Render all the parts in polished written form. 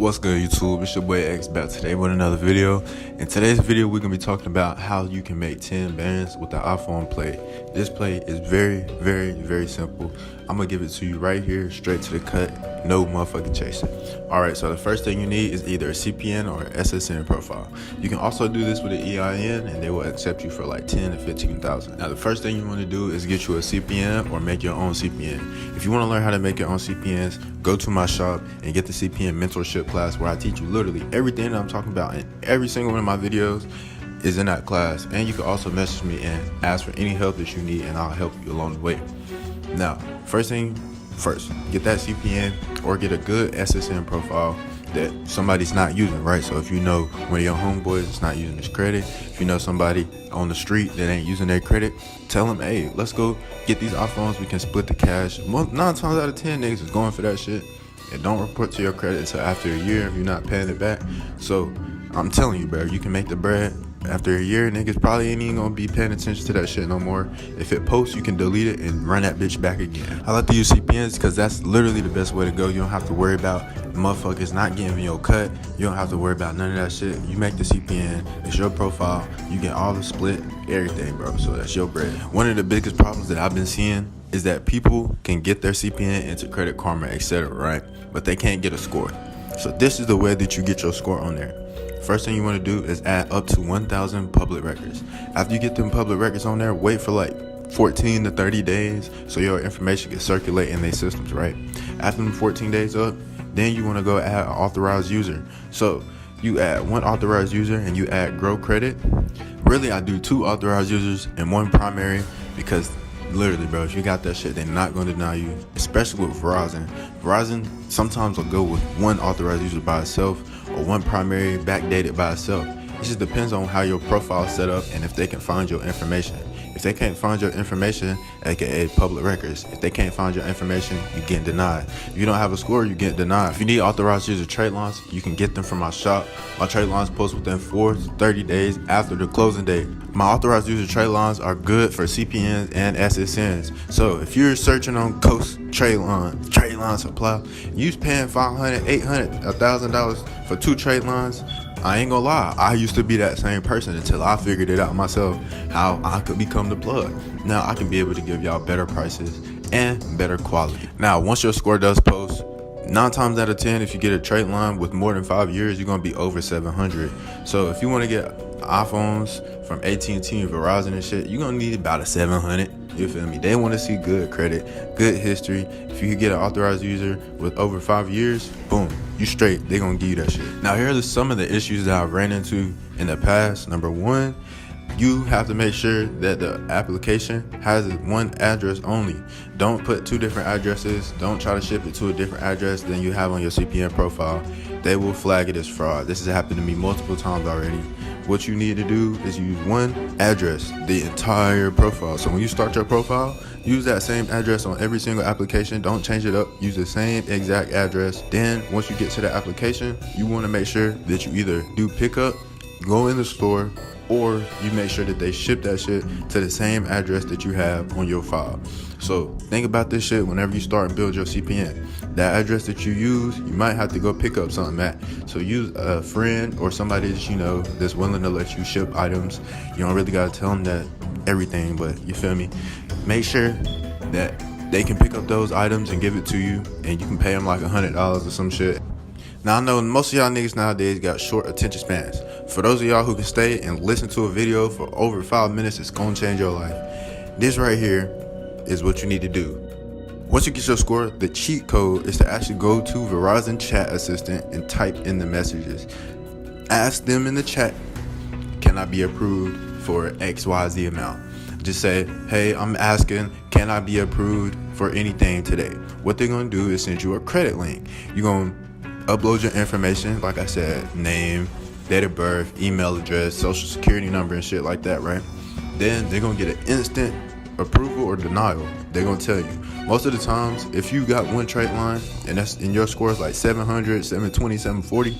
What's good, YouTube? It's your boy X back today with another video. In today's video, we're gonna be talking about how you can make 10 bands with the iPhone Play. This play is very simple. I'm gonna give it to you right here, straight to the cut, no motherfucking chasing. Alright, so the first thing you need is either a CPN or a SSN profile. You can also do this with an EIN and they will accept you for like 10 to 15,000. Now the first thing you want to do is get you a CPN or make your own CPN. If you want to learn how to make your own CPNs, go to my shop and get the CPN mentorship class where I teach you literally everything that I'm talking about in every single one of my videos is in that class. And you can also message me and ask for any help that you need and I'll help you along the way. Now, first thing first, get that CPN or get a good SSN profile that somebody's not using, right? So if you know one of your homeboys is not using his credit, if you know somebody on the street that ain't using their credit, tell them, hey, let's go get these iPhones, we can split the cash. 9 times out of 10 niggas is going for that shit. And don't report to your credit until after a year if you're not paying it back. So I'm telling you, bro, you can make the bread. After a year, niggas probably ain't even gonna be paying attention to that shit no more. If it posts, you can delete it and run that bitch back again. I like to use CPNs because that's literally the best way to go. You don't have to worry about motherfuckers not getting your cut. You don't have to worry about none of that shit. You make the CPN, it's your profile, you get all the split, everything, bro. So that's your bread. One of the biggest problems that I've been seeing is that people can get their CPN into Credit Karma, etc., right? But they can't get a score. So this is the way that you get your score on there. First thing you want to do is add up to 1,000 public records. After you get them public records on there, wait for like 14 to 30 days so your information can circulate in their systems, right? After them 14 days up, then you want to go add an authorized user. So you add one authorized user and you add grow credit. Really, I do 2 authorized users and 1 primary because literally, bro, if you got that shit, they're not going to deny you, especially with Verizon. Verizon sometimes will go with 1 authorized user by itself or 1 primary backdated by itself. It just depends on how your profile is set up and if they can find your information. If they can't find your information, aka public records, if they can't find your information, you get denied. If you don't have a score, you get denied. If you need authorized user trade lines, you can get them from my shop. My trade lines post within 4 to 30 days after the closing date. My authorized user trade lines are good for CPNs and SSNs. So if you're searching on Coast trade line supply, you's paying $500, $800, $1,000 for 2 trade lines. I ain't gonna lie, I used to be that same person until I figured it out myself, how I could become the plug. Now I can be able to give y'all better prices and better quality. Now, once your score does post, 9 times out of 10, if you get a trade line with more than 5 years, you're gonna be over 700. So if you wanna get iPhones from AT&T and Verizon and shit, you're gonna need about a 700. You feel me? They want to see good credit, good history. If you could get an authorized user with over 5 years, boom, you straight. They gonna give you that shit. Now here are some of the issues that I've ran into in the past. Number 1, you have to make sure that the application has 1 address only. Don't put 2 different addresses. Don't try to ship it to a different address than you have on your CPN profile. They will flag it as fraud. This has happened to me multiple times already. What you need to do is use 1 address, the entire profile. So when you start your profile, use that same address on every single application. Don't change it up. Use the same exact address. Then once you get to the application, you want to make sure that you either do pickup, go in the store, or you make sure that they ship that shit to the same address that you have on your file. So think about this shit whenever you start and build your CPN. That address that you use, you might have to go pick up something at. So use a friend or somebody that you know that's willing to let you ship items. You don't really gotta tell them that everything, but you feel me? Make sure that they can pick up those items and give it to you, and you can pay them like $100 or some shit. Now I know most of y'all niggas nowadays got short attention spans. For those of y'all who can stay and listen to a video for over 5 minutes, it's gonna change your life. This right here is what you need to do. Once you get your score, the cheat code is to actually go to Verizon Chat Assistant and type in the messages. Ask them in the chat, can I be approved for XYZ amount? Just say, hey, I'm asking, can I be approved for anything today? What they're gonna do is send you a credit link. You're gonna upload your information, like I said, name, date of birth, email address, social security number and shit like that, right? Then they're gonna get an instant approval or denial. They're gonna tell you. Most of the times, if you got 1 trade line and that's in your score is like 700, 720, 740,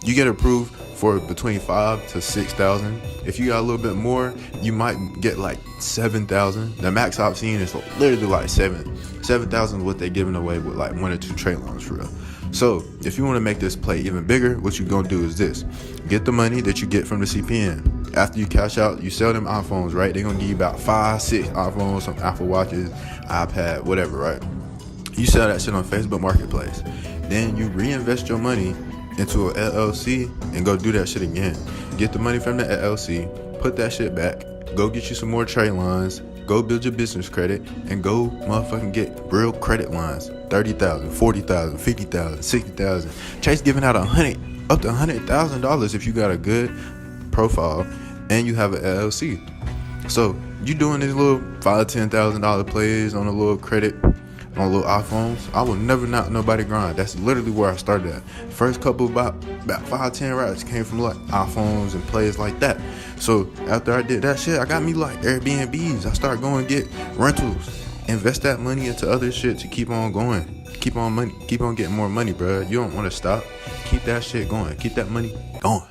you get approved for between 5 to 6,000. If you got a little bit more, you might get like 7,000. The max I've seen is literally like 7,000 is what they're giving away with like 1 or 2 trade lines for real. So if you want to make this play even bigger, what you're gonna do is this: get the money that you get from the CPN. After you cash out, you sell them iPhones, right? They're gonna give you about 5-6 iPhones, some Apple Watches, iPad, whatever, right? You sell that shit on Facebook Marketplace. Then you reinvest your money into an LLC and go do that shit again. Get the money from the LLC, put that shit back, go get you some more trade lines, go build your business credit, and go motherfucking get real credit lines. $30,000, $40,000, $50,000, $60,000. Chase giving out up to $100,000 if you got a good profile and you have an LLC. So you doing these little $5,000, $10,000 plays on a little credit, on little iPhones. I will never knock nobody grind. That's literally where I started at. First couple about 5-10 rats came from like iPhones and plays like that. So after I did that shit, I got me like Airbnbs. I started going get rentals, invest that money into other shit to keep on going, keep on getting more money, bro. You don't want to stop. Keep that shit going. Keep that money going.